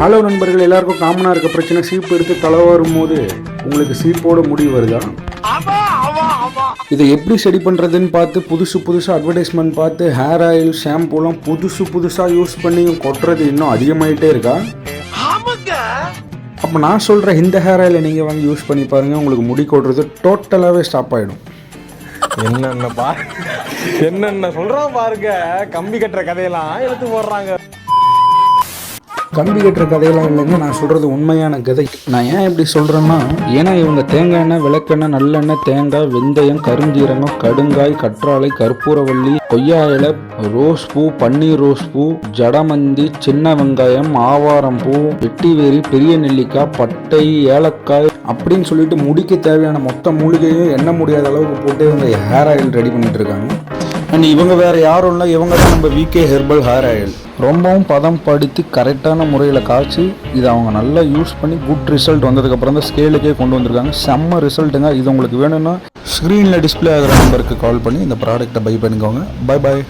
Hello நண்பர்கள், எல்லாருக்கும் காமனாக இருக்க பிரச்சனை சீப்பு எடுத்து தலைவாரும் போது உங்களுக்கு சீப்போட முடி வருதா? இதை எப்படி சரி பண்ணுறதுன்னு பார்த்து புதுசாக அட்வர்டைஸ்மெண்ட் பார்த்து ஹேர் ஆயில் ஷாம்பூலாம் புதுசாக யூஸ் பண்ணி கொட்டுறது இன்னும் அதிகமாகிட்டே இருக்கா? அப்போ நான் சொல்கிற இந்த ஹேர் ஆயிலை நீங்கள் வாங்கி யூஸ் பண்ணி பாருங்கள், உங்களுக்கு முடி கொட்டுறது டோட்டலாகவே ஸ்டாப் ஆகிடும். என்னென்ன சொல்கிறான் பாருங்க, கம்பி கட்டுற கதையெல்லாம் எடுத்து போடுறாங்க. கம்பி கட்டுற கதையெல்லாம் இல்லைங்க, நான் சொல்கிறது உண்மையான கதை. நான் ஏன் இப்படி சொல்கிறேன்னா, ஏன்னா இவங்க தேங்காய் எண்ணெய், விளக்கெண்ணெய், நல்லெண்ணெய், தேங்காய், வெந்தயம், கருஞ்சீரகம், கடுங்காய், கற்றாழை, கற்பூரவள்ளி, கொய்யா இலை, ரோஸ் பூ, பன்னீர் ரோஸ் பூ, ஜடமந்தி, சின்ன வெங்காயம், ஆவாரம் பூ, வெட்டிவேரி, பெரிய நெல்லிக்காய், பட்டை, ஏலக்காய் அப்படின்னு சொல்லிட்டு முடிக்க தேவையான மொத்த மூலிகையும் எண்ண முடியாத அளவுக்கு போட்டு இவங்க ஹேர் ஆயில் ரெடி பண்ணிட்டு இருக்காங்க. அண்ட் இவங்க வேறு யாரும் இல்லை, இவங்க தான் நம்ம விகே ஹெர்பல் ஹேர் ஆயில். ரொம்பவும் பதம் படுத்தி கரெக்டான முறையில் காய்ச்சி இதை அவங்க நல்லா யூஸ் பண்ணி குட் ரிசல்ட் வந்ததுக்கப்புறம் தான் ஸ்கேலுக்கே கொண்டு வந்திருக்காங்க. செம்ம ரிசல்ட்டுங்க. இது உங்களுக்கு வேணும்னா ஸ்க்ரீனில் டிஸ்பிளே ஆகிற நம்பருக்கு கால் பண்ணி இந்த ப்ராடக்ட்டை பை பண்ணிக்கோங்க. Bye bye.